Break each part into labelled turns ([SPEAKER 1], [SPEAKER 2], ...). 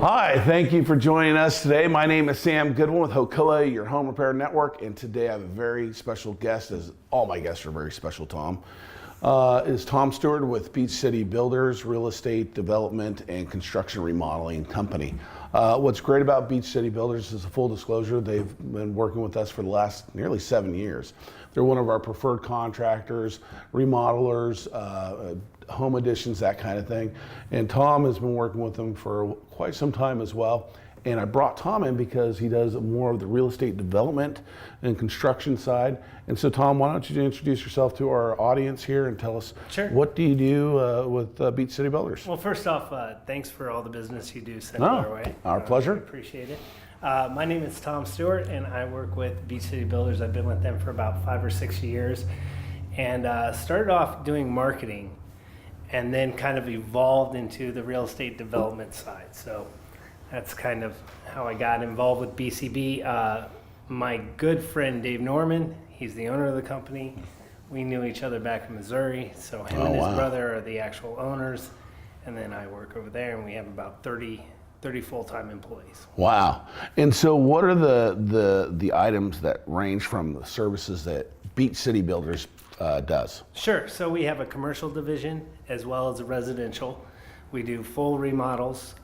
[SPEAKER 1] Hi, thank you for joining us today. My name is Sam Goodwin with Hocoa, your home repair network, and today I have a very special guest, as all my guests are very special, Tom. Is Tom Stewart with Beach City Builders, real estate development and construction remodeling company. What's great about Beach City Builders is a full disclosure, they've been working with us for the last nearly 7 years. They're one of our preferred contractors, remodelers, home additions, that kind of thing. And Tom has been working with them for quite some time as well. And I brought Tom in because he does more of the real estate development and construction side. And so Tom, why don't you introduce yourself to our audience here and tell us, what do you do with Beach City Builders?
[SPEAKER 2] Well, first off, thanks for all the business you do send our way.
[SPEAKER 1] Our pleasure.
[SPEAKER 2] Appreciate it. My name is Tom Stewart and I work with Beach City Builders. I've been with them for about 5 or 6 years and started off doing marketing and then kind of evolved into the real estate development side. So that's kind of how I got involved with BCB. My good friend Dave Norman, he's the owner of the company. We knew each other back in Missouri, so him and his brother are the actual owners. And then I work over there and we have about 30 full-time employees.
[SPEAKER 1] Wow. And so what are the items that range from the services that Beach City Builders does?
[SPEAKER 2] Sure. So we have a commercial division as well as a residential. We do full remodels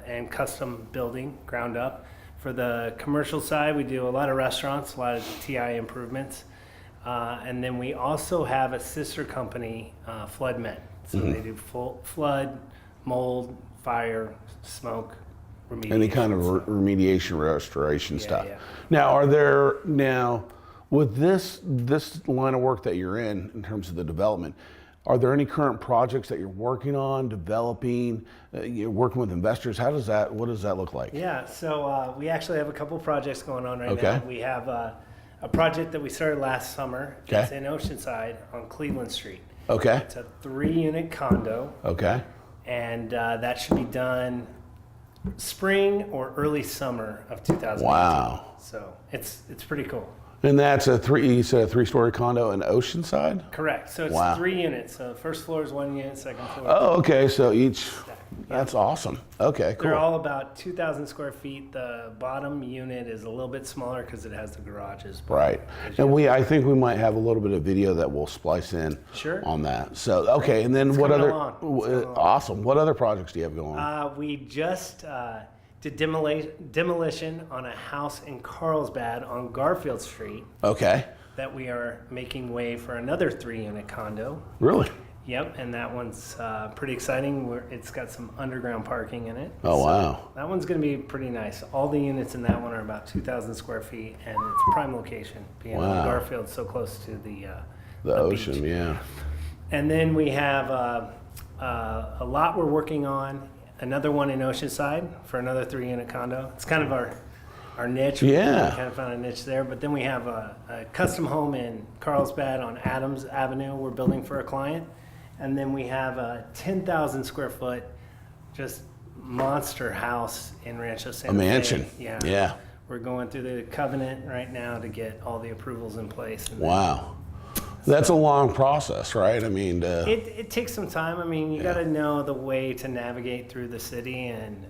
[SPEAKER 2] and custom building, ground up. For the commercial side, we do a lot of restaurants, a lot of TI improvements. And then we also have a sister company, Flood Med. So they do full flood, mold, fire, smoke, remediation.
[SPEAKER 1] Any kind of remediation, restoration stuff.
[SPEAKER 2] Yeah.
[SPEAKER 1] Now, with this line of work that you're in terms of the development, are there any current projects that you're working on, developing, you're working with investors? What does that look like?
[SPEAKER 2] Yeah, so we actually have a couple projects going on right now. We have a project that we started last summer. It's in Oceanside on Cleveland Street.
[SPEAKER 1] Okay.
[SPEAKER 2] It's a 3-unit condo.
[SPEAKER 1] Okay.
[SPEAKER 2] And that should be done spring or early summer of 2018.
[SPEAKER 1] Wow.
[SPEAKER 2] So it's pretty cool.
[SPEAKER 1] And that's you said a 3-story condo in Oceanside?
[SPEAKER 2] Correct. So it's 3 units. So first floor is 1 unit, second floor.
[SPEAKER 1] Oh, okay. So each, that's awesome. Okay, cool.
[SPEAKER 2] They're all about 2,000 square feet. The bottom unit is a little bit smaller because it has the garages.
[SPEAKER 1] Right. And I think we might have a little bit of video that we'll splice in on that. So, okay. And then awesome. What other projects do you have going on?
[SPEAKER 2] We just did demolition on a house in Carlsbad on Garfield Street.
[SPEAKER 1] Okay.
[SPEAKER 2] That we are making way for another 3-unit condo.
[SPEAKER 1] Really?
[SPEAKER 2] Yep, and that one's pretty exciting. It's got some underground parking in it.
[SPEAKER 1] Oh, wow.
[SPEAKER 2] That one's going to be pretty nice. All the units in that one are about 2,000 square feet, and it's prime location, being on Garfield, so close to the
[SPEAKER 1] ocean,
[SPEAKER 2] beach.
[SPEAKER 1] Yeah.
[SPEAKER 2] And then we have a lot we're working on. Another one in Oceanside for another 3-unit condo. It's kind of our niche.
[SPEAKER 1] Yeah.
[SPEAKER 2] We kind of found a niche there. But then we have a custom home in Carlsbad on Adams Avenue we're building for a client. And then we have a 10,000 square foot just monster house in Rancho Santa Fe.
[SPEAKER 1] A mansion. Yeah.
[SPEAKER 2] We're going through the covenant right now to get all the approvals in place. And
[SPEAKER 1] wow. That's a long process, right? I mean,
[SPEAKER 2] it takes some time. I mean, you got to know the way to navigate through the city and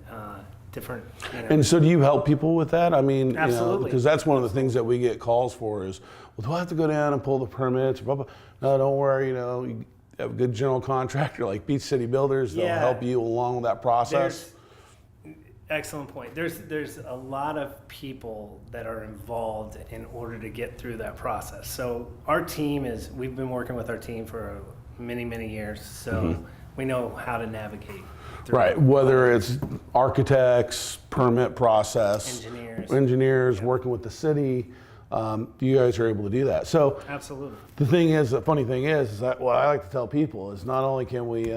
[SPEAKER 2] different.
[SPEAKER 1] And so, do you help people with that? I mean,
[SPEAKER 2] absolutely,
[SPEAKER 1] because that's one of the things that we get calls for is, well, do I have to go down and pull the permits? Blah, blah. No, don't worry. You have a good general contractor like Beach City Builders. They'll help you along that process.
[SPEAKER 2] Excellent point. There's a lot of people that are involved in order to get through that process. So we've been working with our team for many years, so we know how to navigate through
[SPEAKER 1] it. Whether it's architects, permit process, engineers working with the city, you guys are able to do that. So
[SPEAKER 2] absolutely.
[SPEAKER 1] The funny thing is that what I like to tell people is not only can we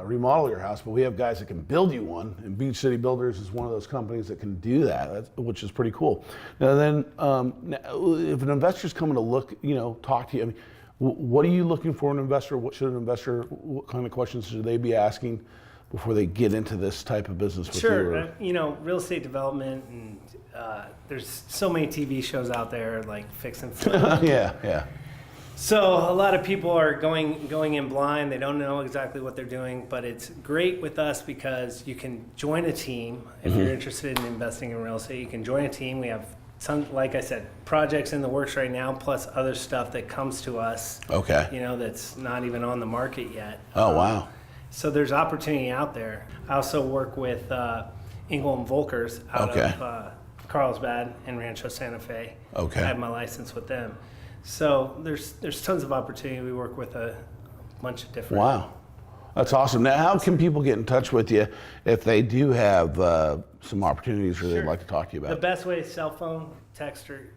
[SPEAKER 1] remodel your house, but we have guys that can build you one, and Beach City Builders is one of those companies that can do that, which is pretty cool. Now then, if an investor's coming to look, talk to you, I mean, what are you looking for in an investor? What kind of questions should they be asking before they get into this type of business with you?
[SPEAKER 2] Sure. Real estate development, and there's so many TV shows out there like Fix and Flip.
[SPEAKER 1] Yeah.
[SPEAKER 2] So a lot of people are going in blind. They don't know exactly what they're doing, but it's great with us because you can join a team if you're interested in investing in real estate. You can join a team. We have some, like I said, projects in the works right now, plus other stuff that comes to us.
[SPEAKER 1] Okay.
[SPEAKER 2] That's not even on the market yet.
[SPEAKER 1] Oh, wow.
[SPEAKER 2] So there's opportunity out there. I also work with Engel and Volkers out of Carlsbad and Rancho Santa Fe.
[SPEAKER 1] Okay.
[SPEAKER 2] I have my license with them. So there's tons of opportunity. We work with a bunch of different.
[SPEAKER 1] Wow. That's awesome. Now, how can people get in touch with you if they do have some opportunities or they'd like to talk to you
[SPEAKER 2] The
[SPEAKER 1] about?
[SPEAKER 2] best way is cell phone, text or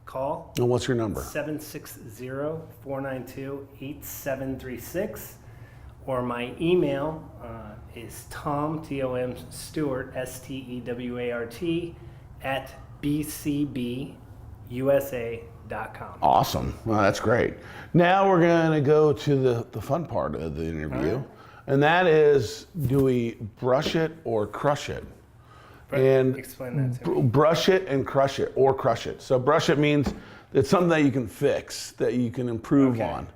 [SPEAKER 2] call.
[SPEAKER 1] And what's your number?
[SPEAKER 2] 760-492-8736. Or my email is Tom, T-O-M, Stewart, S-T-E-W-A-R-T, @bcbusa.com.
[SPEAKER 1] Awesome. Well, that's great. Now we're going to go to the fun part of the interview.
[SPEAKER 2] Right.
[SPEAKER 1] And that is, do we brush it or crush it? And
[SPEAKER 2] explain that to me.
[SPEAKER 1] Brush it and crush it, or crush it. So brush it means it's something that you can fix, that you can improve on.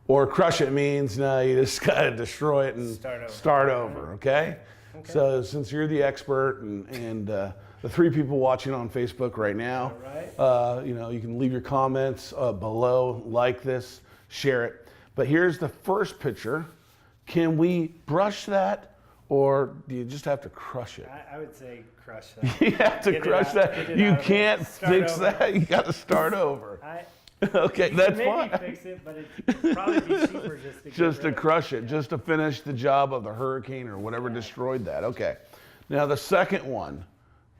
[SPEAKER 1] Or crush it means, no, you just gotta destroy it and start over, okay? So since you're the expert and the 3 people watching on Facebook right now, you can leave your comments below, like this, share it. But here's the first picture. Can we brush that, or do you just have to crush it?
[SPEAKER 2] I would say crush that.
[SPEAKER 1] You have to crush that. You can't fix that. You got to start over. Okay, that's fine.
[SPEAKER 2] Maybe fix it, but it'd probably be cheaper just to
[SPEAKER 1] crush it, just to finish the job of the hurricane or whatever destroyed that. Okay. Now the second one,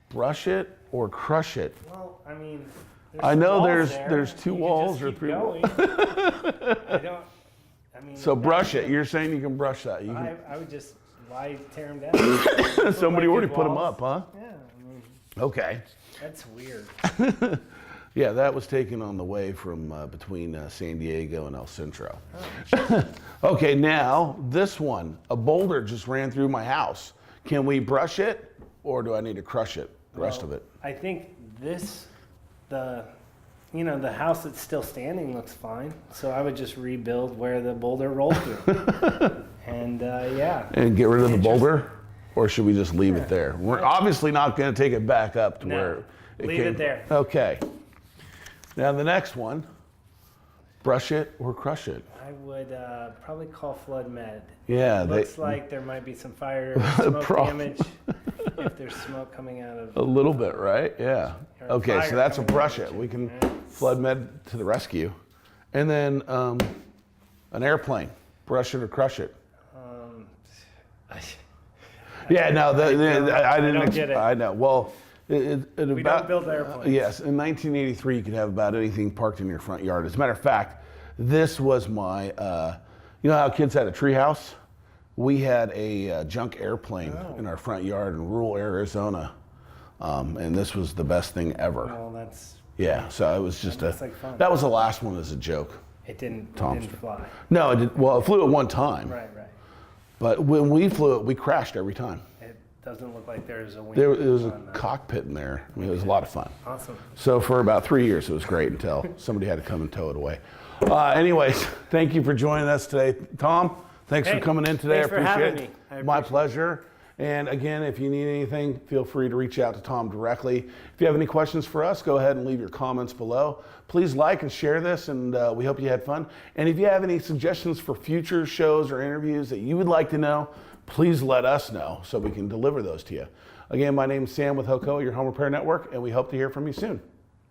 [SPEAKER 1] brush it or crush it.
[SPEAKER 2] Well, I mean,
[SPEAKER 1] I know there's 2 walls or 3 walls. So brush it. You're saying you can brush that.
[SPEAKER 2] I would just tear them down.
[SPEAKER 1] Somebody already put them up, huh?
[SPEAKER 2] Yeah.
[SPEAKER 1] Okay.
[SPEAKER 2] That's weird.
[SPEAKER 1] Yeah, that was taken on the way from between San Diego and El Centro. Okay, now this one, a boulder just ran through my house. Can we brush it, or do I need to crush it, the rest of it?
[SPEAKER 2] I think the house that's still standing looks fine. So I would just rebuild where the boulder rolled through. And
[SPEAKER 1] And get rid of the boulder, or should we just leave it there? We're obviously not going to take it back up to where it
[SPEAKER 2] leave it there.
[SPEAKER 1] Okay. Now the next one, brush it or crush it.
[SPEAKER 2] I would probably call Flood Med.
[SPEAKER 1] Yeah.
[SPEAKER 2] Looks like there might be some fire smoke damage if there's smoke coming out of.
[SPEAKER 1] A little bit, right? Yeah. Okay, so that's a brush it. We can Flood Med to the rescue. And then an airplane, brush it or crush it. Yeah, no, I didn't get it. I know. Well,
[SPEAKER 2] we don't build airplanes.
[SPEAKER 1] Yes, in 1983, you could have about anything parked in your front yard. As a matter of fact, this was my, you know how kids had a tree house? We had a junk airplane in our front yard in rural Arizona, and this was the best thing ever.
[SPEAKER 2] Well, that's...
[SPEAKER 1] Yeah, so it was just
[SPEAKER 2] like fun.
[SPEAKER 1] That was the last one as a joke.
[SPEAKER 2] It didn't fly.
[SPEAKER 1] No, it did. Well, it flew at one time.
[SPEAKER 2] Right.
[SPEAKER 1] But when we flew it, we crashed every time.
[SPEAKER 2] It doesn't look like there's a wing.
[SPEAKER 1] There was a cockpit in there. I mean, it was a lot of fun.
[SPEAKER 2] Awesome.
[SPEAKER 1] So for about 3 years, it was great until somebody had to come and tow it away. Anyways, thank you for joining us today. Tom, thanks for coming in today.
[SPEAKER 2] Thanks for having me.
[SPEAKER 1] My pleasure. And again, if you need anything, feel free to reach out to Tom directly. If you have any questions for us, go ahead and leave your comments below. Please like and share this, and we hope you had fun. And if you have any suggestions for future shows or interviews that you would like to know, please let us know so we can deliver those to you. Again, my name is Sam with Hocoa, your home repair network, and we hope to hear from you soon.